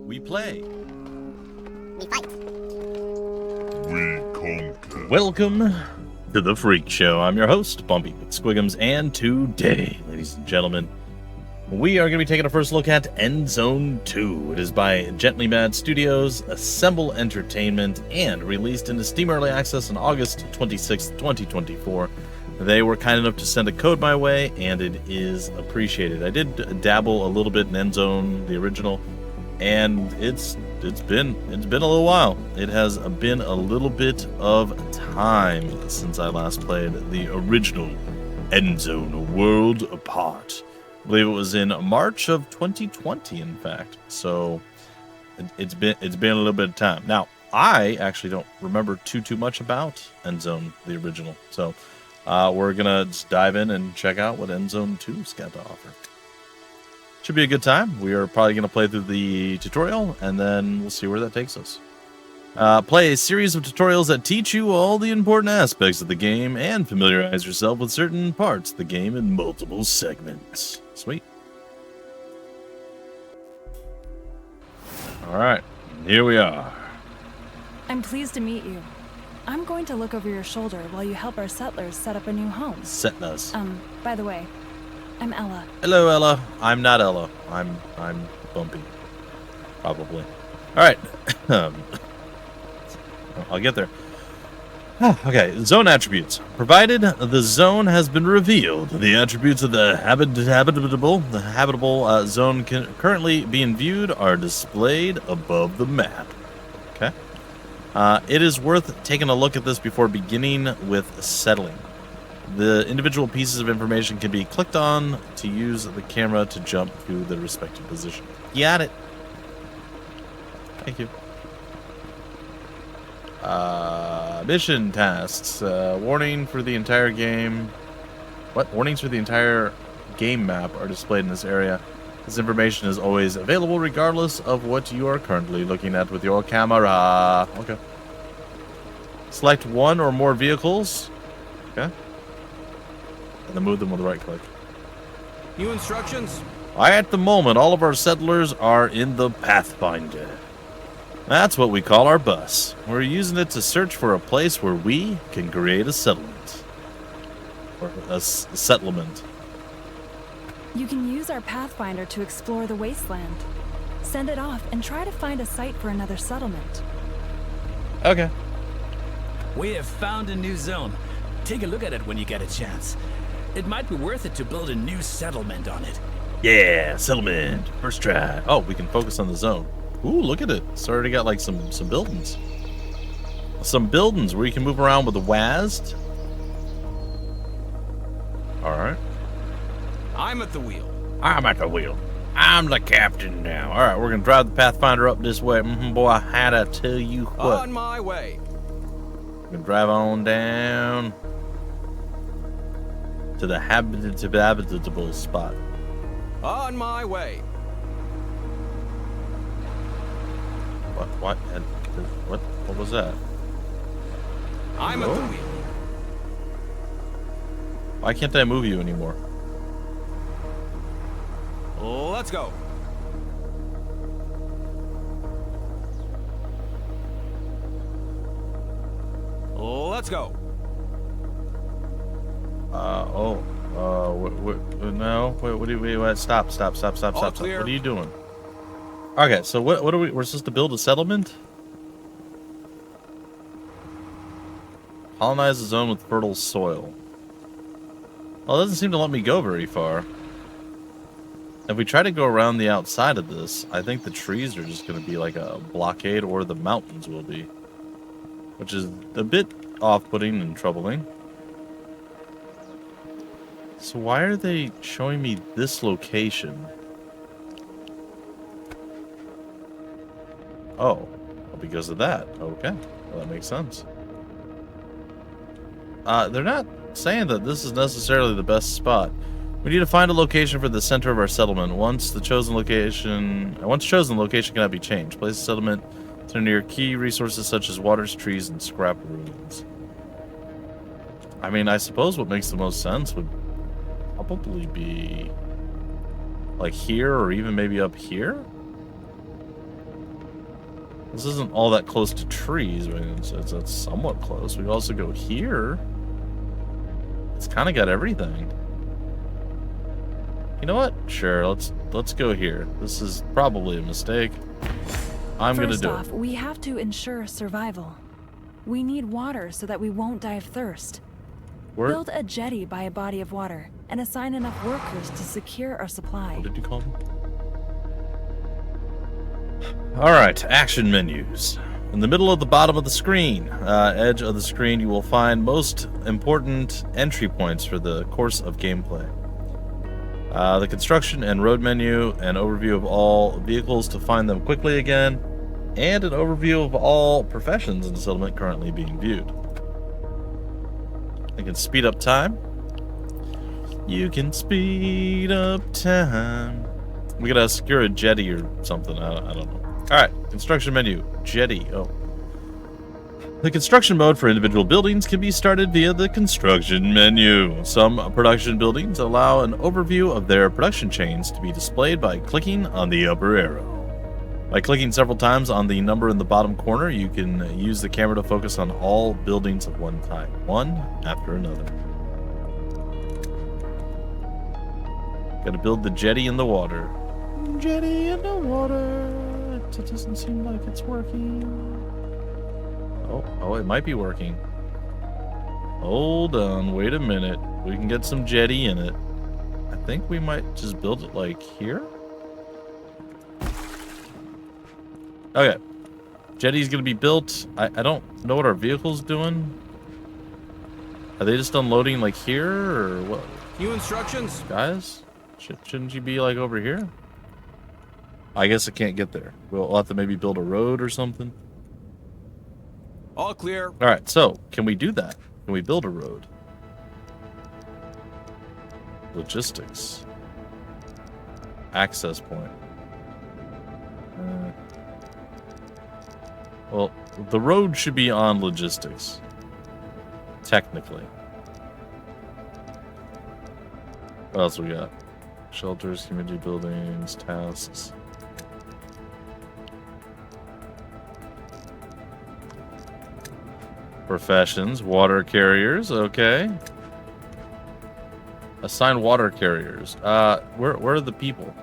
We play. We fight. We conquer. Welcome to the Freak Show. I'm your host, Bumpy Squiggums, and today, ladies and gentlemen, we are going to be taking a first look at Endzone 2. It is by Gentlymad Studios, Assemble Entertainment, and released into Steam Early Access on August 26, 2024. They were kind enough to send a code my way, and it is appreciated. I did dabble a little bit in Endzone, the original, and it's been a little while. It has been a little bit of time since I last played the original Endzone: A World Apart. I believe it was in March of 2020, in fact. So it's been a little bit of time. Now, I actually don't remember too much about Endzone, the original. So we're gonna just dive in and check out what Endzone 2's got to offer. Should be a good time. We are probably gonna play through the tutorial, and then we'll see where that takes us. Play a series of tutorials that teach you all the important aspects of the game and familiarize yourself with certain parts of the game in multiple segments. Sweet. Alright, here we are. I'm pleased to meet you. I'm going to look over your shoulder while you help our settlers set up a new home. Settlers. By the way, I'm Ella. Hello, Ella. I'm not Ella. I'm Bumpy. Probably. Alright. I'll get there. Okay, zone attributes. Provided the zone has been revealed, the attributes of the habitable zone currently being viewed are displayed above the map. Okay. It is worth taking a look at this before beginning with settling. The individual pieces of information can be clicked on to use the camera to jump to the respective position. Got it. Thank you. Mission tasks. Warning for the entire game. What? Warnings for the entire game map are displayed in this area. This information is always available regardless of what you are currently looking at with your camera. Okay. Select one or more vehicles. Okay. And then move them with the right click. New instructions? At the moment, all of our settlers are in the Pathfinder. That's what we call our bus. We're using it to search for a place where we can create a settlement. Or a settlement. You can use our Pathfinder to explore the wasteland. Send it off and try to find a site for another settlement. Okay. We have found a new zone. Take a look at it when you get a chance. It might be worth it to build a new settlement on it. Yeah, settlement. First try. Oh, we can focus on the zone. Ooh, look at it. It's already got like some buildings. Some buildings where you can move around with the WASD. Alright. I'm at the wheel. I'm at the wheel. I'm the captain now. Alright, we're gonna drive the Pathfinder up this way. Boy, I had to tell you what. On my way. We're gonna drive on down to the habitable spot. On my way. What was that? I'm at the wheel. Why can't I move you anymore? Let's go. Let's go. No. What do you? Stop. Clear. What are you doing? Okay, so what are we? We're supposed to build a settlement? Colonize the zone with fertile soil. Well, it doesn't seem to let me go very far. If we try to go around the outside of this, I think the trees are just going to be like a blockade, or the mountains will be. Which is a bit off-putting and troubling. So why are they showing me this location? Oh, because of that. Okay, well, that makes sense. They're not saying that this is necessarily the best spot. We need to find a location for the center of our settlement. Once chosen, location cannot be changed. Place the settlement to near key resources such as waters, trees, and scrap ruins. I mean, I suppose what makes the most sense would probably be like here, or even maybe up here. This isn't all that close to trees, but it's somewhat close. We can also go here. It's kind of got everything. You know what? Sure, let's go here. This is probably a mistake. I'm gonna do it. First off, we have to ensure survival. We need water so that we won't die of thirst. Build a jetty by a body of water and assign enough workers to secure our supply. What did you call them? Alright, action menus. In the middle of the bottom of the screen, edge of the screen, you will find most important entry points for the course of gameplay. The construction and road menu, an overview of all vehicles to find them quickly again, and an overview of all professions in the settlement currently being viewed. I can speed up time. You can speed up time. We gotta secure a jetty or something. I don't know. Alright, construction menu. Jetty. Oh. The construction mode for individual buildings can be started via the construction menu. Some production buildings allow an overview of their production chains to be displayed by clicking on the upper arrow. By clicking several times on the number in the bottom corner, you can use the camera to focus on all buildings at one time, one after another. Gotta build the jetty in the water. Jetty in the water. It doesn't seem like it's working. Oh, it might be working. Hold on, wait a minute. We can get some jetty in it. I think we might just build it like here. Okay. Jetty's gonna be built. I don't know what our vehicle's doing. Are they just unloading like here or what? New instructions? Guys? Shouldn't you be like over here? I guess I can't get there. We'll have to maybe build a road or something. All clear. Alright, so can we do that? Can we build a road? Logistics. Access point. Well, the road should be on logistics. Technically. What else we got? Shelters, community buildings, tasks. Professions, water carriers, okay. Assign water carriers. Where are the people?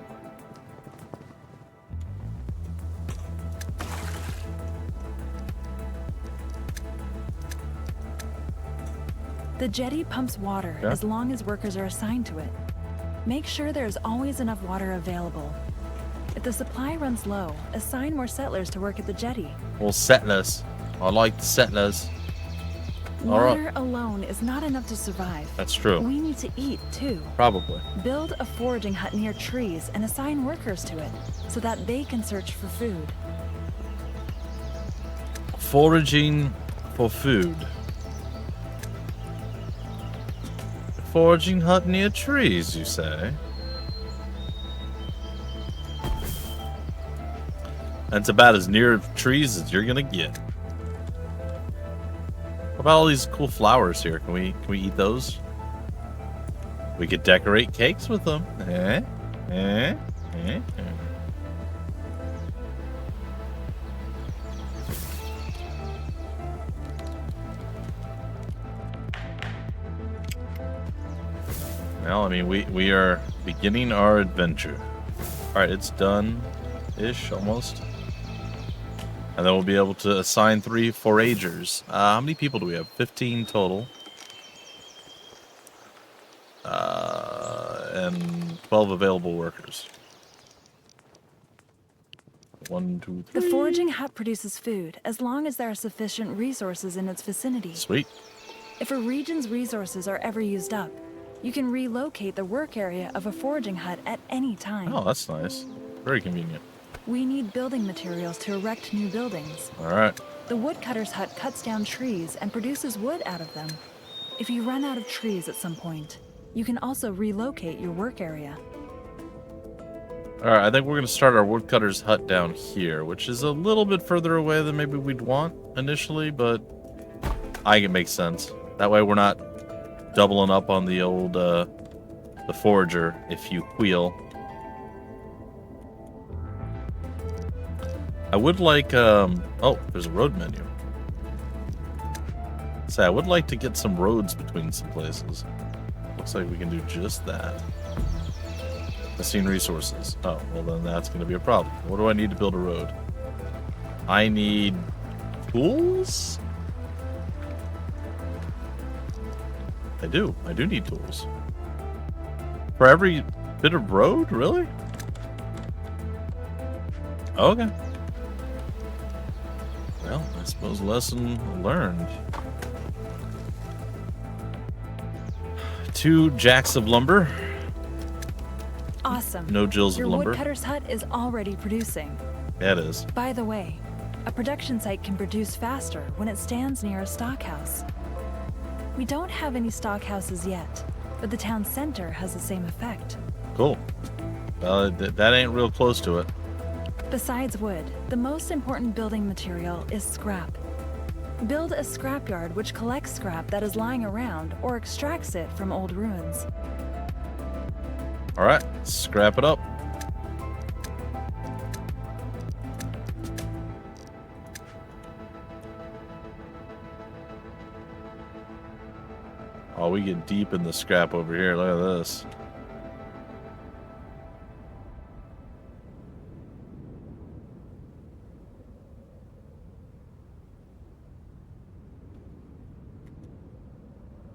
The jetty pumps water as long as workers are assigned to it. Make sure there's always enough water available. If the supply runs low, assign more settlers to work at the jetty. Well, settlers. I like the settlers. Water alone is not enough to survive. That's true. We need to eat, too. Probably. Build a foraging hut near trees and assign workers to it, so that they can search for food. Foraging for food. Foraging hut near trees, you say? That's about as near trees as you're gonna get. What about all these cool flowers here? Can we eat those? We could decorate cakes with them. Well, I mean, we are beginning our adventure. Alright, it's done-ish, almost. And then we'll be able to assign 3 foragers. How many people do we have? 15 total. And 12 available workers. 1, 2, 3. The foraging hut produces food as long as there are sufficient resources in its vicinity. Sweet. If a region's resources are ever used up, you can relocate the work area of a foraging hut at any time. Oh, that's nice. Very convenient. We need building materials to erect new buildings. Alright. The woodcutter's hut cuts down trees and produces wood out of them. If you run out of trees at some point, you can also relocate your work area. Alright, I think we're going to start our woodcutter's hut down here, which is a little bit further away than maybe we'd want initially, but I think it makes sense. That way we're not doubling up on the old, the forager, if you will. I would like, oh, there's a road menu. So I would like to get some roads between some places. Looks like we can do just that. Machine resources. Oh, well then that's going to be a problem. What do I need to build a road? I need tools? I do need tools. For every bit of road? Really? Okay. Well, I suppose lesson learned. 2 jacks of lumber. Awesome. No jills Your of lumber. woodcutter's hut is already producing. Yeah, it is. By the way, a production site can produce faster when it stands near a stockhouse. We don't have any stockhouses yet, but the town center has the same effect. Cool. Well, that ain't real close to it. Besides wood, the most important building material is scrap. Build a scrapyard which collects scrap that is lying around or extracts it from old ruins. Alright, scrap it up. Oh, we get deep in the scrap over here. Look at this.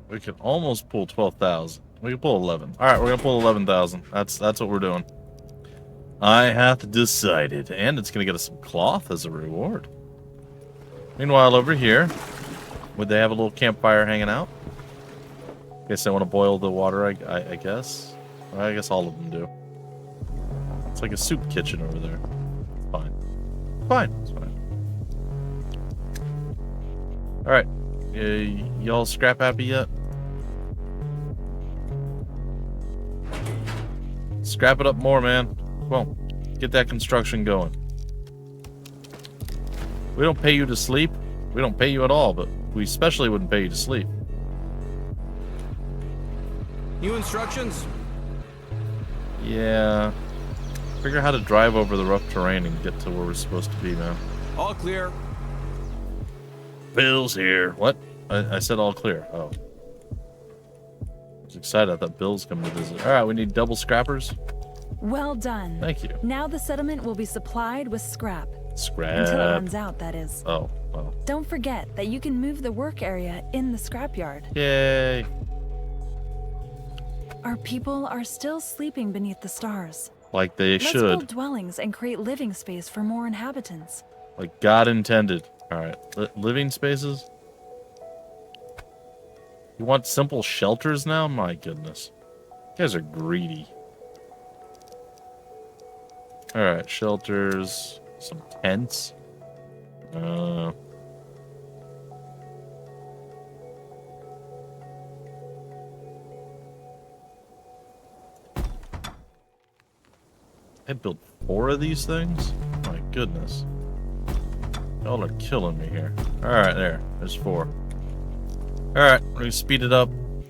We can almost pull 12,000. We can pull 11. All right, we're gonna pull 11,000. That's what we're doing. I hath decided, and it's gonna get us some cloth as a reward. Meanwhile, over here, would they have a little campfire hanging out? Guess they want to boil the water. I guess. Well, I guess all of them do. It's like a soup kitchen over there. It's fine. Fine. It's fine. All right. Y'all scrap happy yet? Scrap it up more, man. Come on. Get that construction going. We don't pay you to sleep. We don't pay you at all, but we especially wouldn't pay you to sleep. New instructions? Yeah. Figure out how to drive over the rough terrain and get to where we're supposed to be, man. All clear. Bill's here. What? I said all clear. Oh. I was excited. I thought Bill's coming to visit. All right, we need double scrappers. Well done. Thank you. Now the settlement will be supplied with scrap. Scrap. Until it runs out, that is. Oh, well. Don't forget that you can move the work area in the scrapyard. Yay. Our people are still sleeping beneath the stars. Like they Let's should. build dwellings and create living space for more inhabitants. Like God intended. All right. Living spaces? You want simple shelters now? My goodness. You guys are greedy. All right. Shelters. Some tents. I built 4 of these things? My goodness. Y'all are killing me here. Alright, there's 4. Alright, we're gonna speed it up.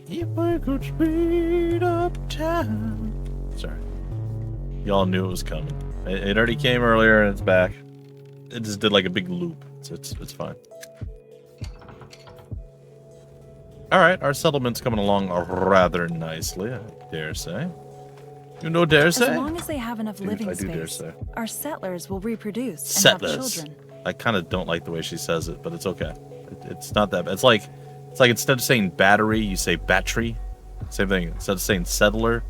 If I could speed up time. Sorry. Y'all knew it was coming. It already came earlier and it's back. It just did like a big loop. It's fine. Alright, our settlement's coming along rather nicely, I dare say. You know, dare say? As long as they have enough living I do dare space, say. our settlers will reproduce Settlers. and have children. I kind of don't like the way she says it, but it's okay. It's not that bad. It's like instead of saying battery, you say battery. Same thing. Instead of saying settler,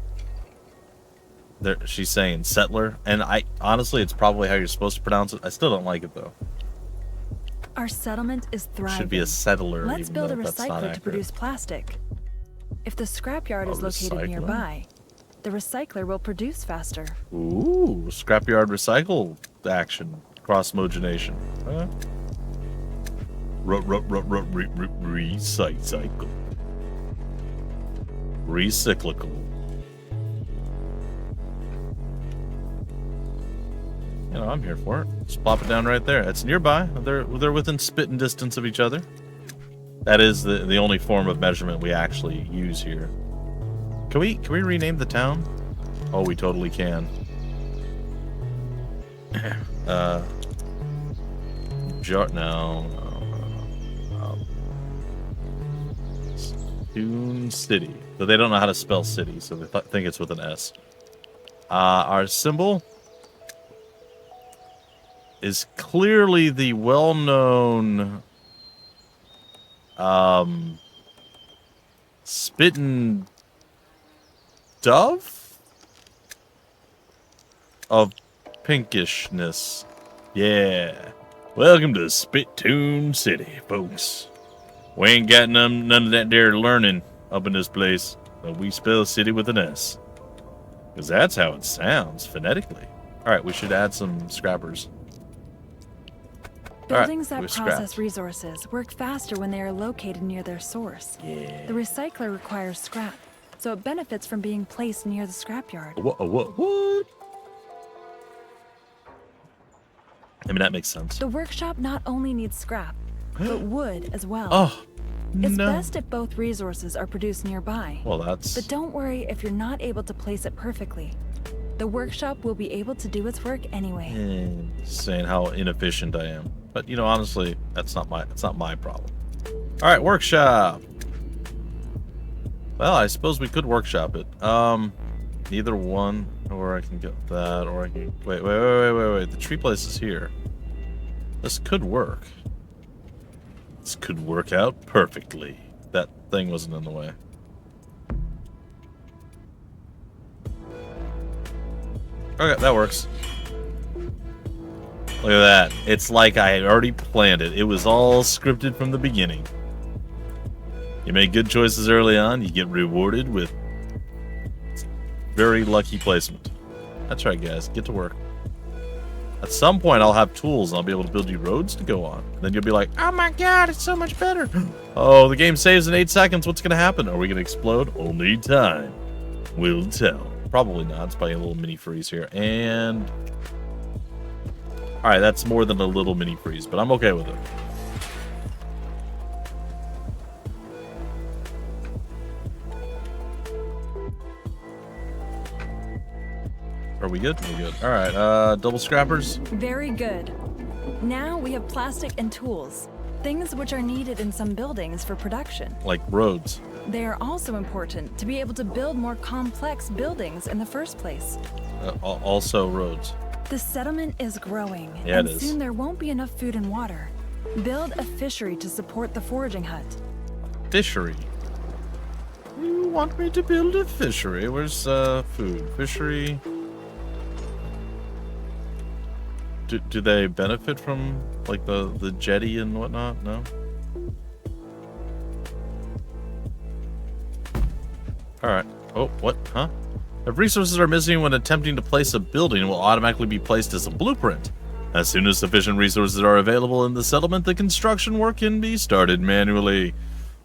she's saying settler. And honestly, it's probably how you're supposed to pronounce it. I still don't like it though. Our settlement is thriving. It should be a settler. Let's even build a though that's not recycler to accurate. produce plastic. If the scrapyard A is located recycler? nearby, the recycler will produce faster. Ooh, scrapyard recycle action. Cross-mogenation. Huh? Recycle. Recyclical. You know, I'm here for it. Just plop it down right there. It's nearby. They're within spitting distance of each other. That is the only form of measurement we actually use here. Can we rename the town? Oh, we totally can. Toon City. But they don't know how to spell city, so they think it's with an S. Our symbol is clearly the well-known spittin' dove of pinkishness. Yeah. Welcome to Spittoon City, folks. We ain't got none of that there learning up in this place, but we spell city with an S. Because that's how it sounds, phonetically. Alright, we should add some scrappers. Buildings that process resources work faster when they are located near their source. Yeah. The recycler requires scrap, so it benefits from being placed near the scrapyard. What? I mean, that makes sense. The workshop not only needs scrap, but wood as well. Oh, it's no. best if both resources are produced nearby. Well, that's... But don't worry if you're not able to place it perfectly. The workshop will be able to do its work anyway. Saying how inefficient I am. But, you know, honestly, that's not my problem. Alright, workshop. Well, I suppose we could workshop it. Either one, or I can get that, or I can... Wait. The tree place is here. This could work. This could work out perfectly. That thing wasn't in the way. Okay, that works. Look at that. It's like I had already planned it. It was all scripted from the beginning. You make good choices early on, you get rewarded with very lucky placement. That's right, guys. Get to work. At some point, I'll have tools and I'll be able to build you roads to go on. And then you'll be like, oh my god, it's so much better. Oh, the game saves in 8 seconds. What's going to happen? Are we going to explode? Only time will tell. Probably not. It's probably a little mini freeze here. And... Alright, that's more than a little mini freeze, but I'm okay with it. Are we good? We're good. Alright, double scrappers. Very good. Now we have plastic and tools, things which are needed in some buildings for production. Like roads. They are also important to be able to build more complex buildings in the first place. Also roads. The settlement is growing, Yeah, and it is. soon there won't be enough food and water. Build a fishery to support the foraging hut. Fishery. You want me to build a fishery? Where's food? Fishery. Do they benefit from like the jetty and whatnot? No. All right. Oh, what? Huh? If resources are missing when attempting to place a building, it will automatically be placed as a blueprint. As soon as sufficient resources are available in the settlement, the construction work can be started manually.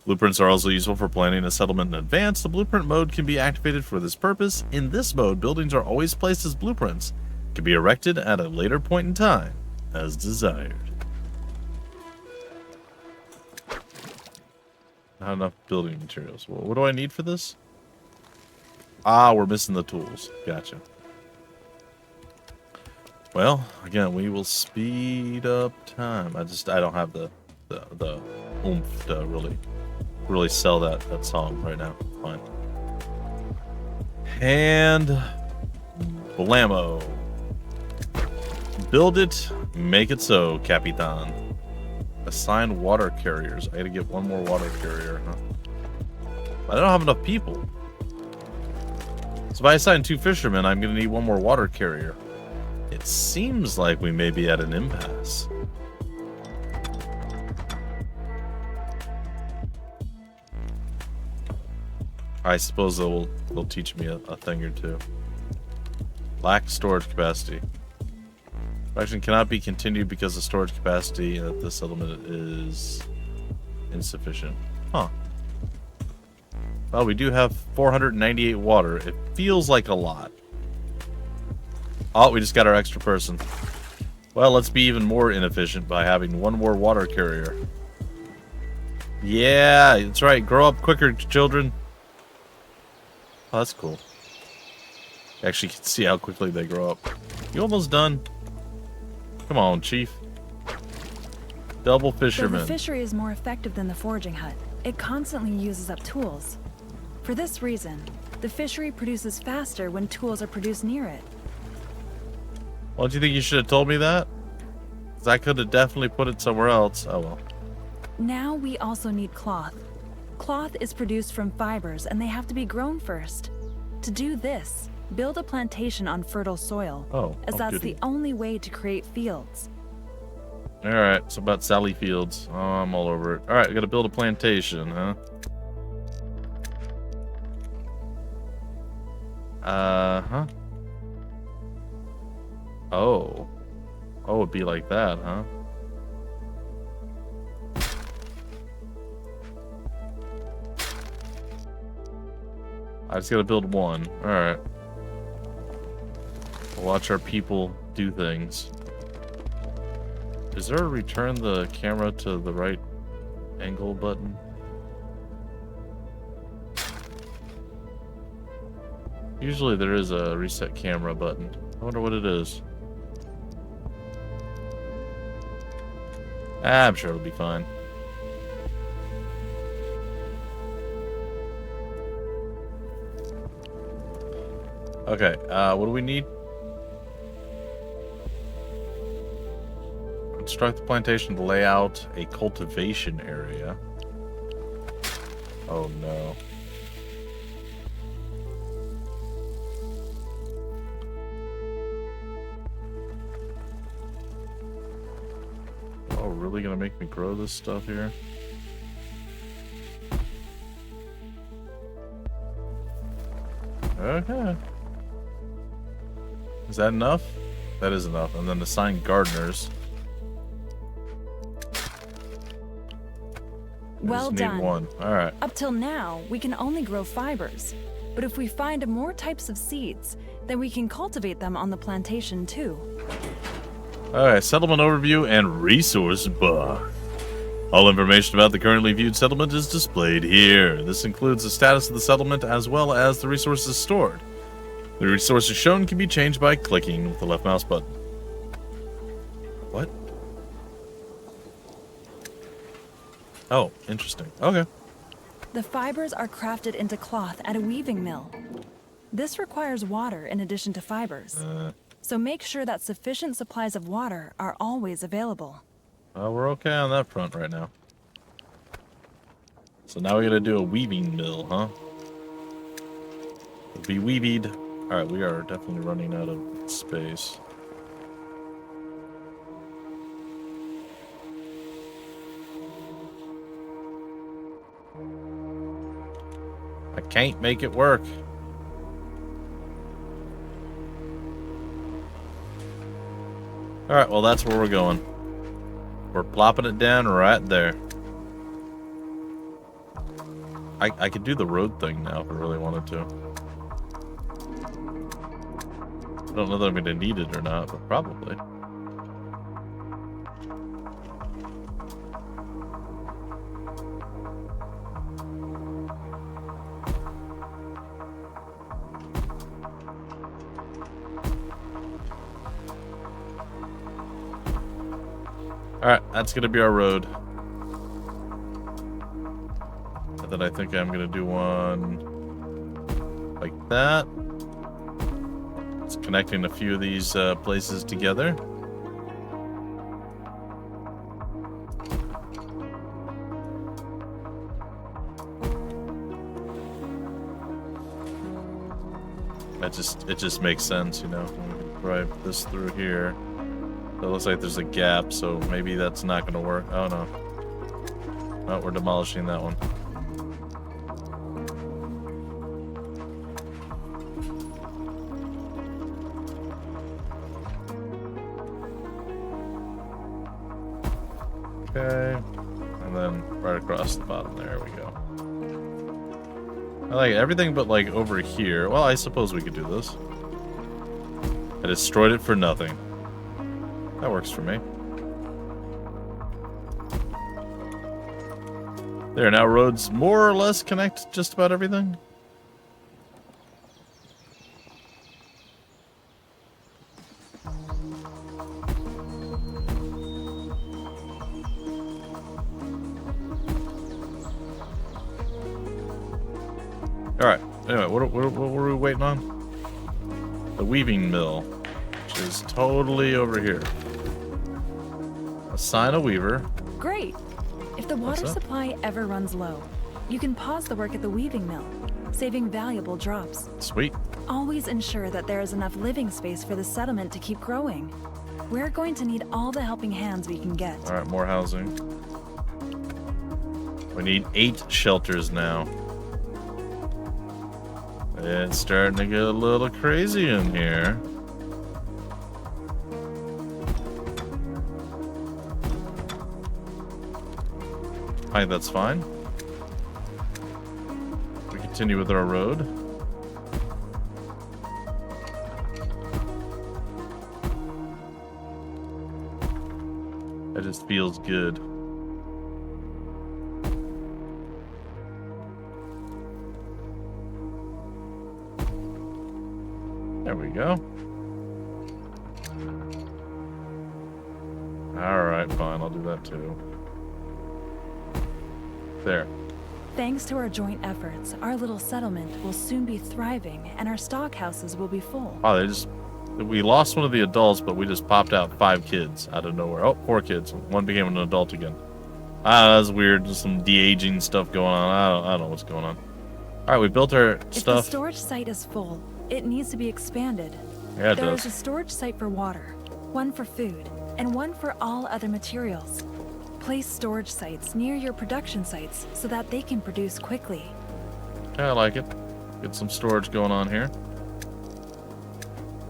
Blueprints are also useful for planning a settlement in advance. The blueprint mode can be activated for this purpose. In this mode, buildings are always placed as blueprints. Can be erected at a later point in time, as desired. Not enough building materials. Well, what do I need for this? Ah, we're missing the tools. Gotcha. Well, again, we will speed up time. I don't have the oomph to really sell that song right now. Fine. And blammo. Build it, make it so, Capitan. Assign water carriers. I gotta get one more water carrier, huh? I don't have enough people. So if I assign 2 fishermen, I'm gonna need one more water carrier. It seems like we may be at an impasse. I suppose they'll teach me a thing or two. Lack storage capacity. Production cannot be continued because the storage capacity at this settlement is insufficient. Huh. Well, we do have 498 water. It feels like a lot. Oh, we just got our extra person. Well, let's be even more inefficient by having one more water carrier. Yeah, that's right. Grow up quicker, children. Oh, that's cool. You actually can see how quickly they grow up. You almost done? Come on, Chief. Double Though fisherman. the fishery is more effective than the foraging hut, it constantly uses up tools. For this reason, the fishery produces faster when tools are produced near it. Well, do you think you should have told me that? Because I could have definitely put it somewhere else. Oh well. Now we also need cloth. Cloth is produced from fibers and they have to be grown first. To do this, build a plantation on fertile soil, as that's goody. the only way to create fields. Alright, so about Sally Fields. Oh, I'm all over it. Alright, I gotta build a plantation, huh? Huh? Oh. Oh, it'd be like that, huh? I just gotta build one. Alright. Watch our people do things. Is there a return the camera to the right angle button? Usually there is a reset camera button. I wonder what it is. I'm sure it'll be fine. Okay, what do we need? Construct the plantation to lay out a cultivation area. Oh no. Oh, really gonna make me grow this stuff here? Okay. Is that enough? That is enough. And then assign gardeners. Well done. One. All right. Up till now, we can only grow fibers. But if we find more types of seeds, then we can cultivate them on the plantation too. Alright, settlement overview and resource bar. All information about the currently viewed settlement is displayed here. This includes the status of the settlement as well as the resources stored. The resources shown can be changed by clicking with the left mouse button. What? Oh, interesting. Okay. The fibers are crafted into cloth at a weaving mill. This requires water in addition to fibers. So make sure that sufficient supplies of water are always available. We're okay on that front right now. So now we gotta do a weaving mill, huh? It'll be weavied. Alright, we are definitely running out of space. I can't make it work. Alright, well that's where we're going. We're plopping it down right there. I could do the road thing now if I really wanted to. I don't know that I'm going to need it or not, but probably. Alright, that's going to be our road. And then I think I'm going to do one like that. It's connecting a few of these places together. It just makes sense, you know. We can drive this through here. It looks like there's a gap, so maybe that's not going to work. Oh no. Oh, we're demolishing that one. Okay. And then right across the bottom there we go. I like everything but like over here. Well, I suppose we could do this. I destroyed it for nothing. That works for me. There, now roads more or less connect just about everything. Alright, anyway, what were we waiting on? The weaving mill, which is totally over here. Assign a weaver. Great. If the water What's up? supply ever runs low, you can pause the work at the weaving mill, saving valuable drops. Sweet. Always ensure that there is enough living space for the settlement to keep growing. We're going to need all the helping hands we can get. Alright, more housing. We need 8 shelters now. It's starting to get a little crazy in here. I think that's fine. We continue with our road. That just feels good. There we go. Alright, fine, I'll do that too. There. Thanks to our joint efforts, our little settlement will soon be thriving and our stock houses will be full. Oh, we lost one of the adults, but we just popped out 5 kids out of nowhere. Oh, 4 kids. One became an adult again. Ah, that's weird. Just some de-aging stuff going on. I don't know what's going on. Alright, we built our If stuff. the storage site is full, it needs to be expanded. Yeah, it There does. is a storage site for water, one for food, and one for all other materials. Place storage sites near your production sites so that they can produce quickly. Yeah, I like it. Get some storage going on here.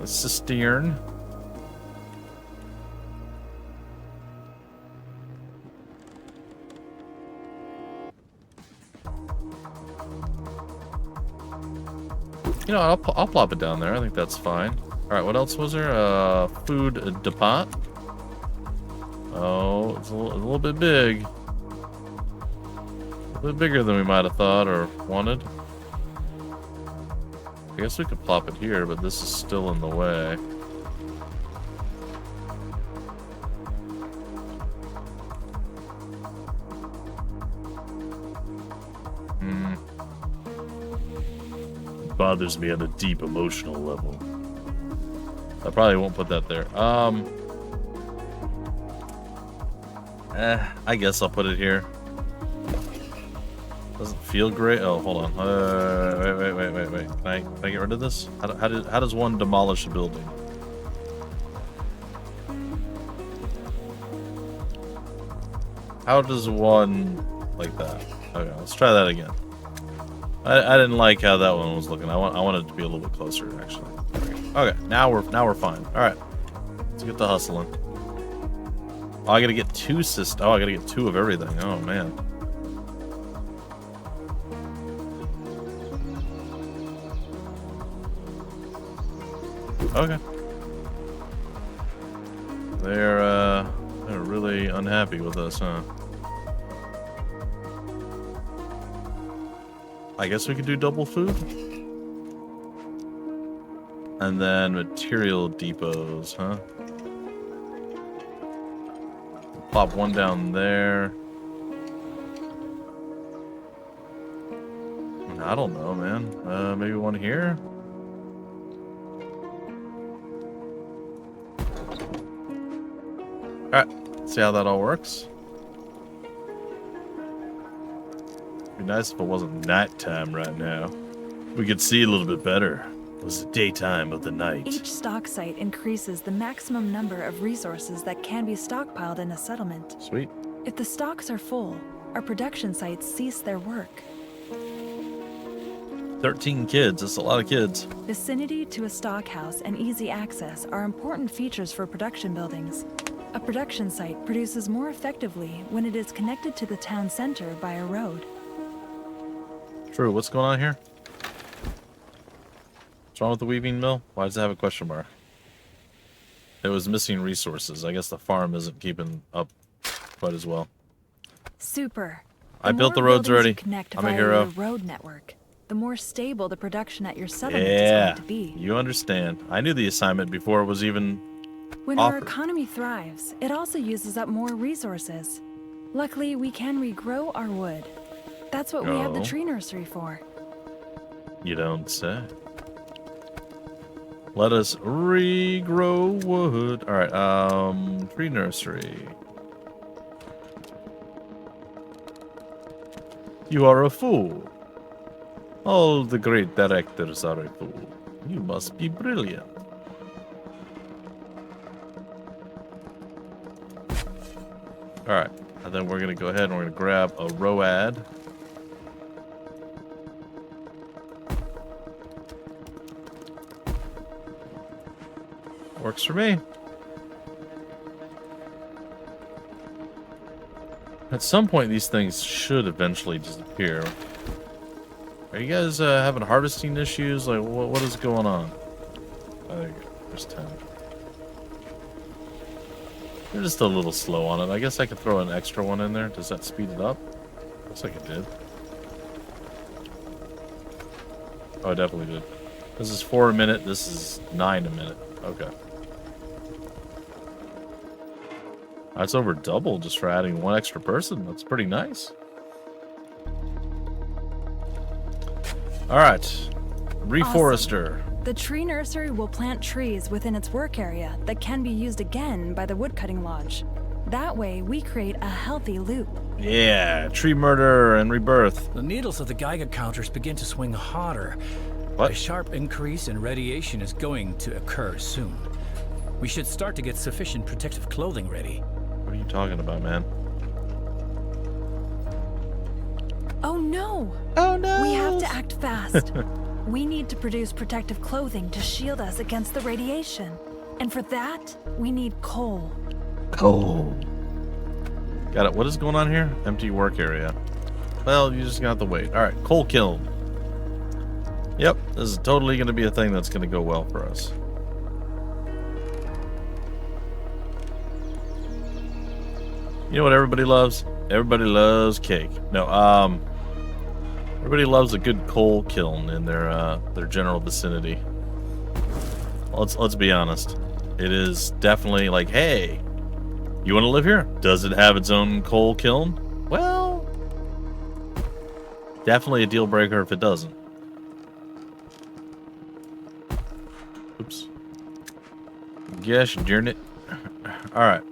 A cistern. You know, I'll plop it down there. I think that's fine. All right, what else was there? Food depot. Oh, it's a little bit big. A bit bigger than we might have thought or wanted. I guess we could plop it here, but this is still in the way. Bothers me on a deep emotional level. I probably won't put that there. I guess I'll put it here. Doesn't feel great. Oh, hold on. Wait. Can I get rid of this? How does one demolish a building? How does one like that? Okay, let's try that again. I didn't like how that one was looking. I wanted it to be a little bit closer, actually. Okay, now we're fine. All right, let's get the hustling. Oh, I gotta get 2 Oh, I gotta get 2 of everything. Oh man. Okay. They're really unhappy with us, huh? I guess we could do double food. And then material depots, huh? Pop one down there. I don't know, man. Maybe one here? Alright, see how that all works. Be nice if it wasn't nighttime right now. We could see a little bit better. It was the daytime of the night. Each stock site increases the maximum number of resources that can be stockpiled in a settlement. Sweet. If the stocks are full, our production sites cease their work. 13 kids, that's a lot of kids. Vicinity to a stock house and easy access are important features for production buildings. A production site produces more effectively when it is connected to the town center by a road. True, what's going on here? What's wrong with the weaving mill? Why does it have a question mark? It was missing resources. I guess the farm isn't keeping up quite as well. Super. I built the roads already. Connect I'm a via hero. your road network, the more stable the production at your settlement is Yeah, going to be. you understand. I knew the assignment before it was even When our offered. economy thrives, it also uses up more resources. Luckily, we can regrow our wood. That's what we have the Oh. tree nursery for. You don't say. Let us regrow wood. Alright, tree nursery. You are a fool. All the great directors are a fool. You must be brilliant. Alright, and then we're going to go ahead and we're going to grab a road. Works for me. At some point, these things should eventually disappear. Are you guys having harvesting issues? Like, what is going on? There you go. There's 10. They're just a little slow on it. I guess I could throw an extra one in there. Does that speed it up? Looks like it did. Oh, it definitely did. This is 4 a minute. This is 9 a minute. Okay. That's over double just for adding one extra person. That's pretty nice. Alright. Reforester. Awesome. The tree nursery will plant trees within its work area that can be used again by the woodcutting lodge. That way, we create a healthy loop. Yeah, tree murder and rebirth. The needles of the Geiger counters begin to swing hotter. What? A sharp increase in radiation is going to occur soon. We should start to get sufficient protective clothing ready. What are you talking about, man? Oh no! Oh no! We have to act fast. We need to produce protective clothing to shield us against the radiation. And for that, we need coal. Coal. Got it. What is going on here? Empty work area. Well, you just got to wait. Alright, coal kiln. Yep, this is totally going to be a thing that's going to go well for us. You know what everybody loves? Everybody loves cake. No, everybody loves a good coal kiln in their general vicinity. Let's be honest. It is definitely like, hey, you want to live here? Does it have its own coal kiln? Well, definitely a deal breaker if it doesn't. Oops. Gosh darn it. Alright.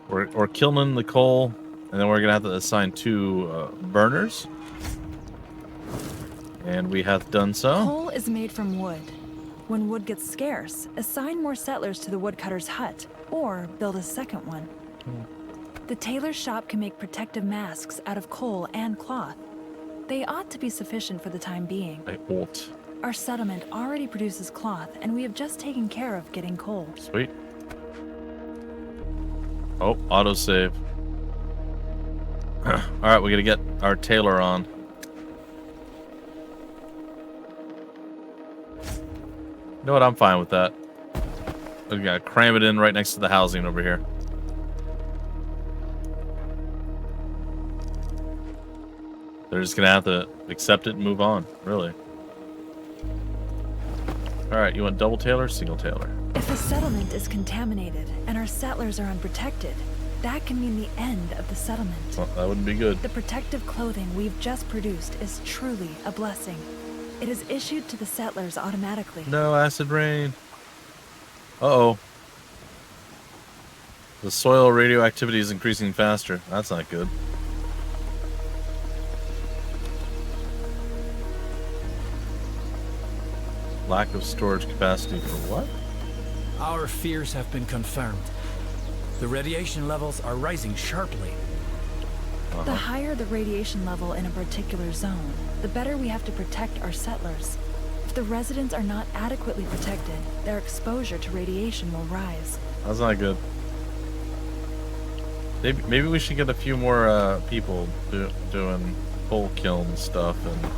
We're killing the coal, and then we're going to have to assign 2 burners. And we have done so. Coal is made from wood. When wood gets scarce, assign more settlers to the woodcutter's hut, or build a second one. The tailor's shop can make protective masks out of coal and cloth. They ought to be sufficient for the time being. I ought. Our settlement already produces cloth, and we have just taken care of getting coal. Sweet. Oh, autosave. Alright, we gotta get our tailor on. You know what? I'm fine with that. We gotta cram it in right next to the housing over here. They're just gonna have to accept it and move on, really. Alright, you want double tailor, single tailor? If a settlement is contaminated and our settlers are unprotected, that can mean the end of the settlement. Well, that wouldn't be good. The protective clothing we've just produced is truly a blessing. It is issued to the settlers automatically. No acid rain. Uh-oh. The soil radioactivity is increasing faster. That's not good. Lack of storage capacity for what? Our fears have been confirmed. The radiation levels are rising sharply. The higher the radiation level in a particular zone, the better we have to protect our settlers. If the residents are not adequately protected, their exposure to radiation will rise. That's not good. Maybe we should get a few more people doing coal kiln stuff and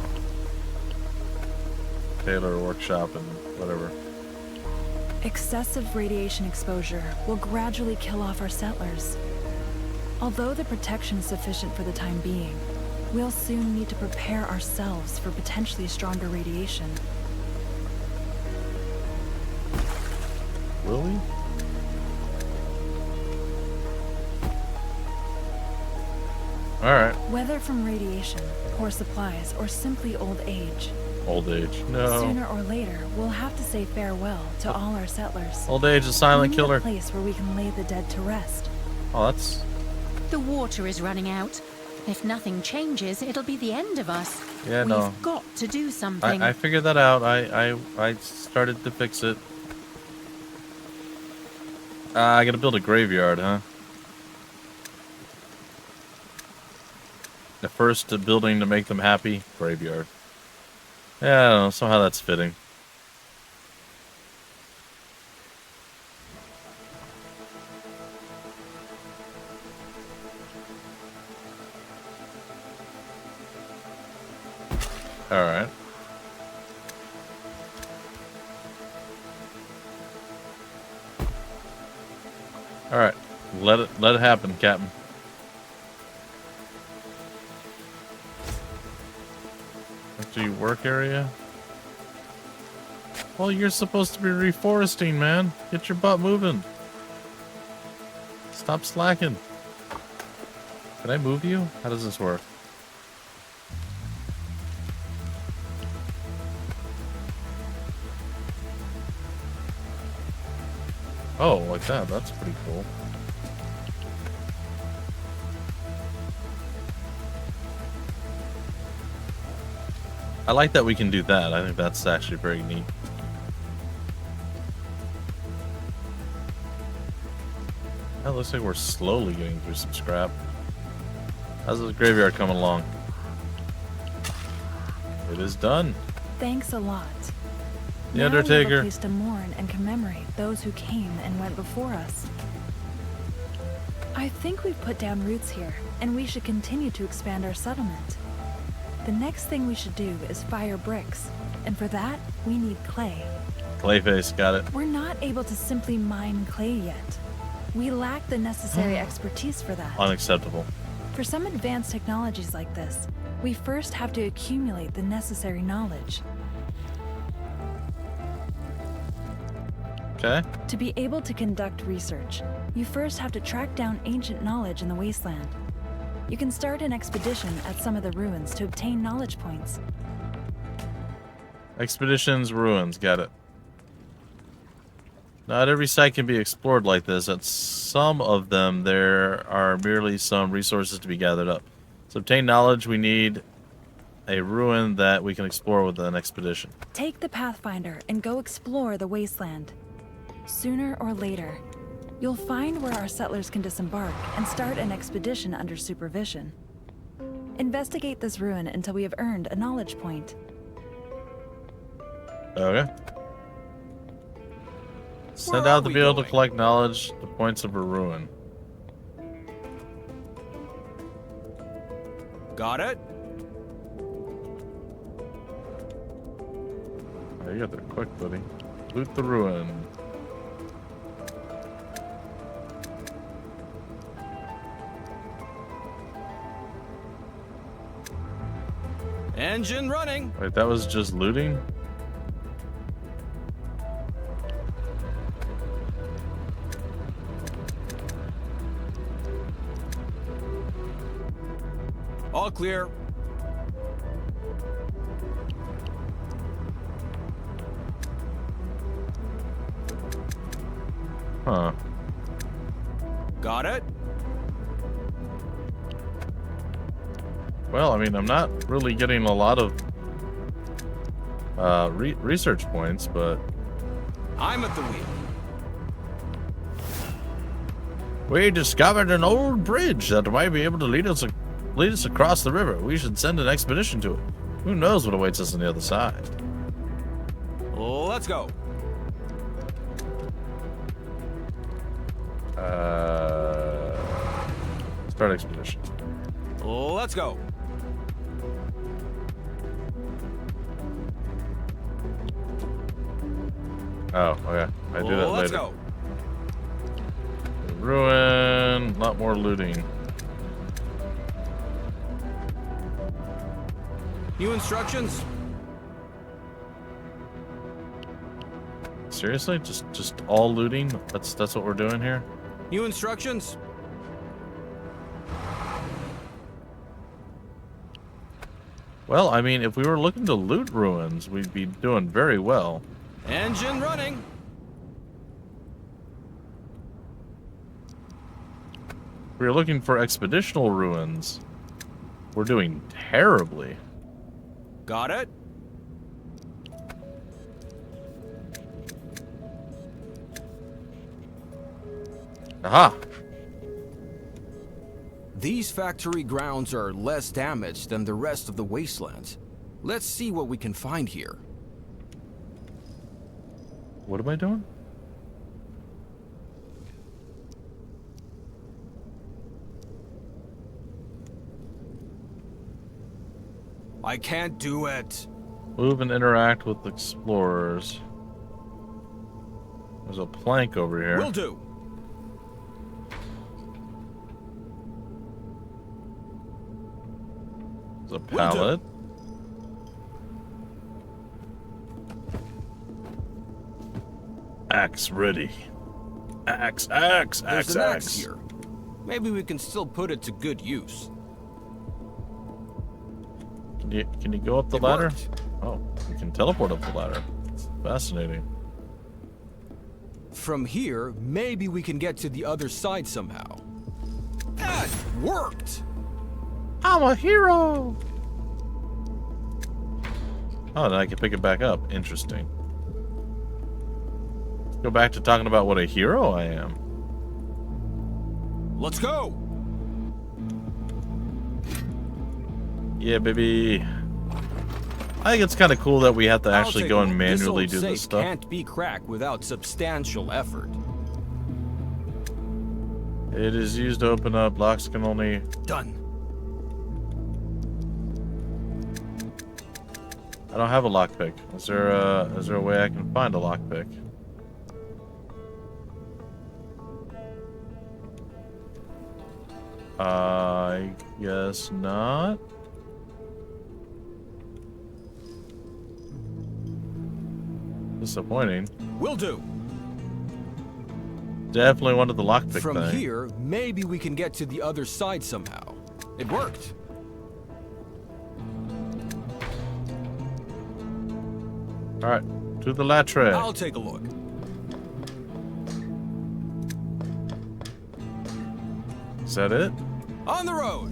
tailor workshop and whatever. Excessive radiation exposure will gradually kill off our settlers. Although the protection is sufficient for the time being, we'll soon need to prepare ourselves for potentially stronger radiation. Will we? Alright. Whether from radiation, poor supplies, or simply old age, Old age. No. Sooner or later, we'll have to say farewell to all our settlers. Old age is silent We need killer. a place where we can lay the dead to rest. Oh, that's... The water is running out. If nothing changes, it'll be the end of us. Yeah, no. We've got to do something. I figured that out. I started to fix it. I gotta build a graveyard, huh? The first building to make them happy, graveyard. Yeah, I don't know, somehow that's fitting. Alright. Alright. Let it happen, Captain. Empty work area? Well, you're supposed to be reforesting, man. Get your butt moving. Stop slacking. Can I move you? How does this work? Oh, like that. That's pretty cool. I like that we can do that. I think that's actually very neat. That looks like we're slowly getting through some scrap. How's the graveyard coming along? It is done. Thanks a lot. The Now we have Undertaker. a place to mourn and commemorate those who came and went before us. I think we've put down roots here, and we should continue to expand our settlement. The next thing we should do is fire bricks, and for that, we need clay. Clayface, got it. We're not able to simply mine clay yet. We lack the necessary expertise for that. Unacceptable. For some advanced technologies like this, we first have to accumulate the necessary knowledge. Okay. To be able to conduct research, you first have to track down ancient knowledge in the wasteland. You can start an expedition at some of the ruins to obtain knowledge points. Expeditions, ruins, got it. Not every site can be explored like this. At some of them, there are merely some resources to be gathered up. To obtain knowledge, we need a ruin that we can explore with an expedition. Take the Pathfinder and go explore the wasteland. Sooner or later, you'll find where our settlers can disembark and start an expedition under supervision. Investigate this ruin until we have earned a knowledge point. Okay. Send Where out are the we field to going? collect knowledge, the points of a ruin. Got it? Oh, you got there quick, buddy. Loot the ruin. Engine running. Wait, that was just looting? All clear. Huh. Got it? Well, I mean, I'm not really getting a lot of research points, but I'm at the wheel. we discovered an old bridge that might be able to lead us across the river. We should send an expedition to it. Who knows what awaits us on the other side? Let's go. Start expedition. Let's go. Oh, okay. I do that Let's later. go. Ruin. A lot more looting. New instructions? Seriously? Just all looting? That's what we're doing here? New instructions? Well, I mean, if we were looking to loot ruins, we'd be doing very well. Engine running. If we were looking for expeditional ruins, we're doing terribly. Got it? Aha! These factory grounds are less damaged than the rest of the wastelands. Let's see what we can find here. What am I doing? I can't do it. Move and interact with explorers. There's a plank over here. Will do. There's a pallet. Axe ready. Axe. There's an axe here. Maybe we can still put it to good use. Can you go up the ladder? Oh, you can teleport up the ladder. It's fascinating. From here, maybe we can get to the other side somehow. That worked! I'm a hero! Oh, then I can pick it back up. Interesting. Let's go back to talking about what a hero I am. Let's go! Yeah, baby. I think it's kind of cool that we have to actually go and manually do this stuff. Can't be cracked without substantial effort. It is used to open up. Locks can only... Done. I don't have a lockpick. Is there a way I can find a lockpick? I guess not. Disappointing. Will do. Definitely wanted the lockpick From thing. here, maybe we can get to the other side somehow. It worked. Alright, to the latrine. I'll take a look. Is that it? On the road.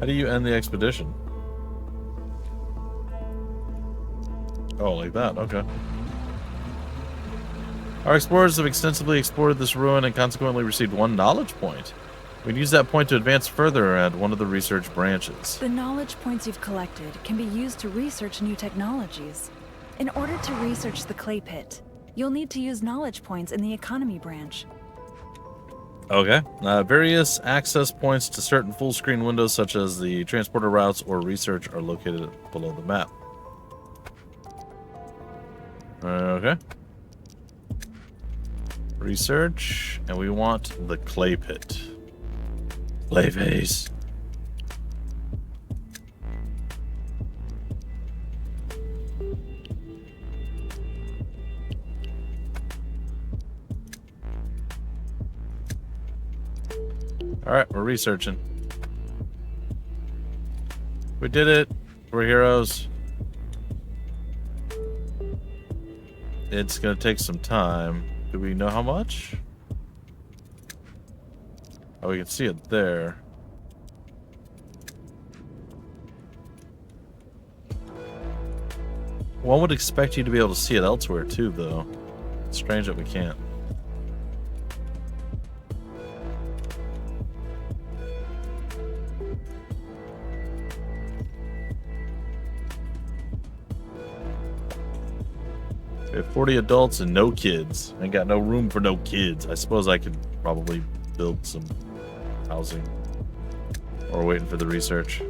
How do you end the expedition? Oh, like that, okay. Our explorers have extensively explored this ruin and consequently received 1 knowledge point. We can use that point to advance further at one of the research branches. The knowledge points you've collected can be used to research new technologies. In order to research the clay pit, you'll need to use knowledge points in the economy branch. Okay. Various access points to certain full-screen windows such as the transporter routes or research are located below the map. Okay. Research, and we want the clay pit. Clay vase. Alright, we're researching. We did it. We're heroes. It's gonna take some time. Do we know how much? Oh, we can see it there. One would expect you to be able to see it elsewhere too, though. It's strange that we can't. We have 40 adults and no kids. Ain't got no room for no kids. I suppose I could probably build some housing. Or we're waiting for the research.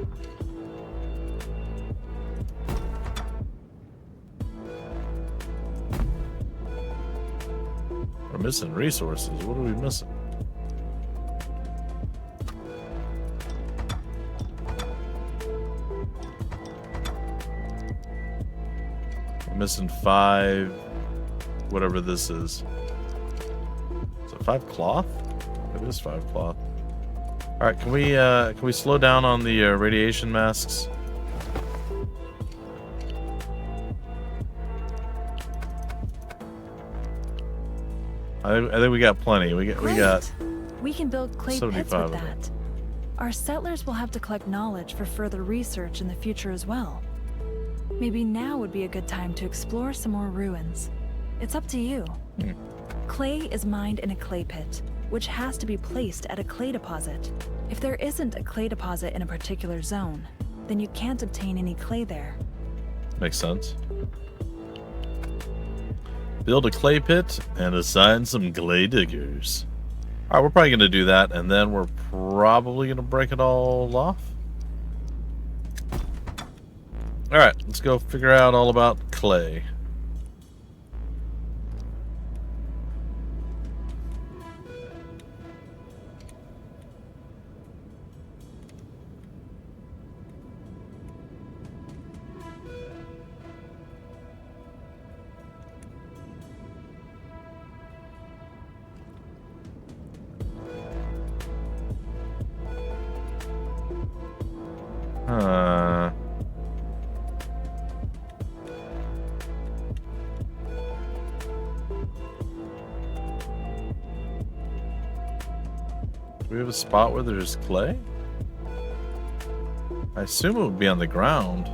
We're missing resources. What are we missing? We're missing 5, whatever this is. Is it 5 cloth? It is 5 cloth. All right, can we slow down on the radiation masks? I think we got plenty. We got. We can build clay pits 75 with of them. that. Our settlers will have to collect knowledge for further research in the future as well. Maybe now would be a good time to explore some more ruins. It's up to you. Clay is mined in a clay pit, which has to be placed at a clay deposit. If there isn't a clay deposit in a particular zone, then you can't obtain any clay there. Makes sense. Build a clay pit and assign some clay diggers. All right, we're probably going to do that, and then we're probably going to break it all off. All right, let's go figure out all about clay. Do we have a spot where there's clay? I assume it would be on the ground.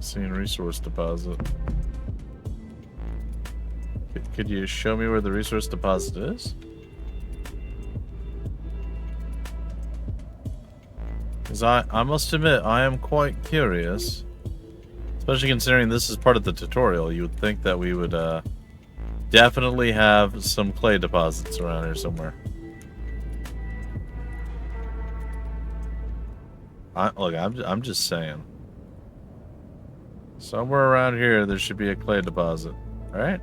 Seeing resource deposit. Could you show me where the resource deposit is? Because I must admit, I am quite curious. Especially considering this is part of the tutorial. You would think that we would definitely have some clay deposits around here somewhere. Look, I'm just saying. Somewhere around here, there should be a clay deposit. All right?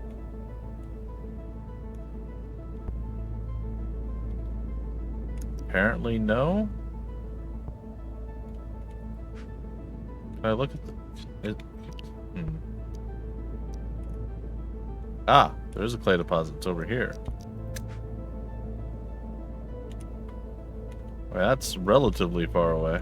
Apparently, no. Can I look at it? Ah, there's a clay deposit. It's over here. Well, that's relatively far away.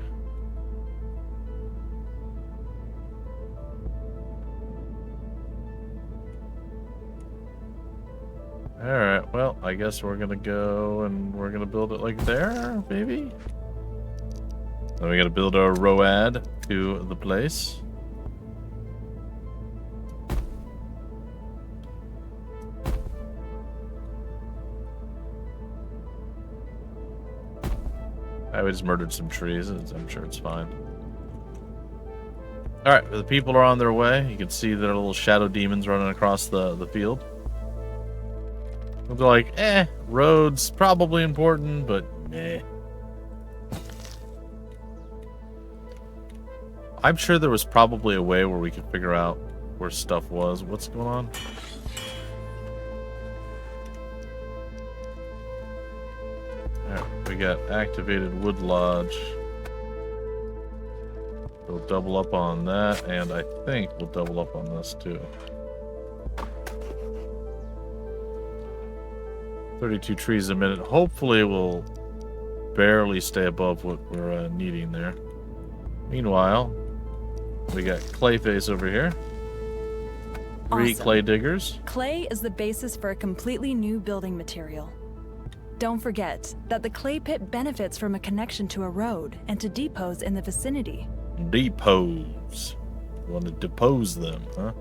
Alright, well, I guess we're gonna go and we're gonna build it like there, maybe? Then we gotta build our road to the place. We just murdered some trees. I'm sure it's fine. Alright, the people are on their way. You can see their little shadow demons running across the field. They're like, roads probably important, but meh. I'm sure there was probably a way where we could figure out where stuff was. What's going on? Alright, we got activated wood lodge. We'll double up on that, and I think we'll double up on this too. 32 trees a minute. Hopefully we'll barely stay above what we're needing there. Meanwhile, we got Clayface over here. Three Awesome. clay diggers. Clay is the basis for a completely new building material. Don't forget that the clay pit benefits from a connection to a road and to depots in the vicinity. Depots. You want to depose them, huh?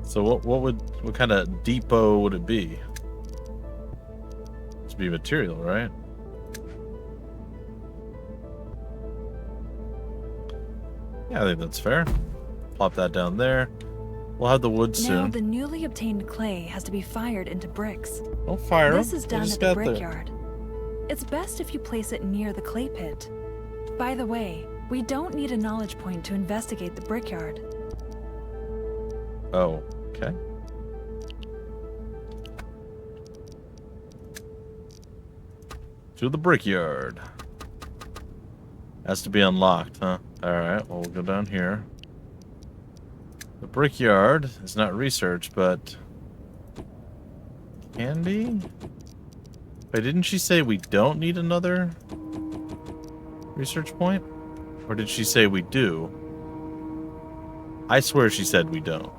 So what kind of depot would it be? It's be material, right? Yeah, I think that's fair. Plop that down there. We'll have the wood soon. Now the newly obtained clay has to be fired into bricks. Don't fire This them. is They done just at the got there. brickyard. It's best if you place it near the clay pit. By the way, we don't need a knowledge point to investigate the brickyard. Oh, okay. To the brickyard. Has to be unlocked, huh? Alright, well, we'll go down here. The brickyard is not research, but Can be? Wait, didn't she say we don't need another research point? Or did she say we do? I swear she said we don't.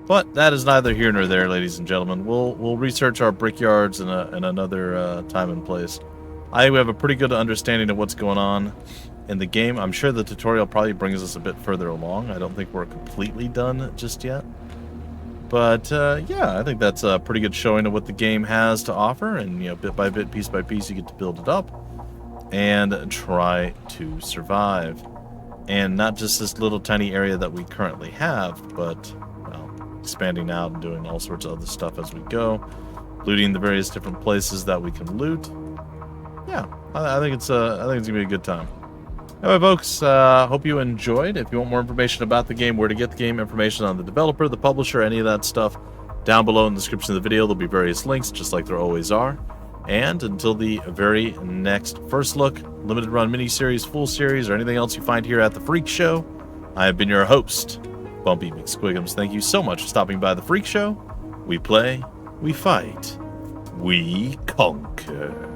But that is neither here nor there, ladies and gentlemen. We'll research our brickyards in another time and place. I have a pretty good understanding of what's going on in the game. I'm sure the tutorial probably brings us a bit further along. I don't think we're completely done just yet. But yeah, I think that's a pretty good showing of what the game has to offer. And you know, bit by bit, piece by piece, you get to build it up and try to survive. And not just this little tiny area that we currently have, but expanding out and doing all sorts of other stuff as we go, looting the various different places that we can loot. Yeah, I think it's gonna be a good time. Anyway, folks, hope you enjoyed. If you want more information about the game, where to get the game, information on the developer, the publisher, any of that stuff, down below in the description of the video, there'll be various links, just like there always are. And until the very next first look, limited run miniseries, full series, or anything else you find here at the Freak Show, I have been your host, Bumpy McSquigums. Thank you so much for stopping by the Freak Show. We play, we fight, we conquer.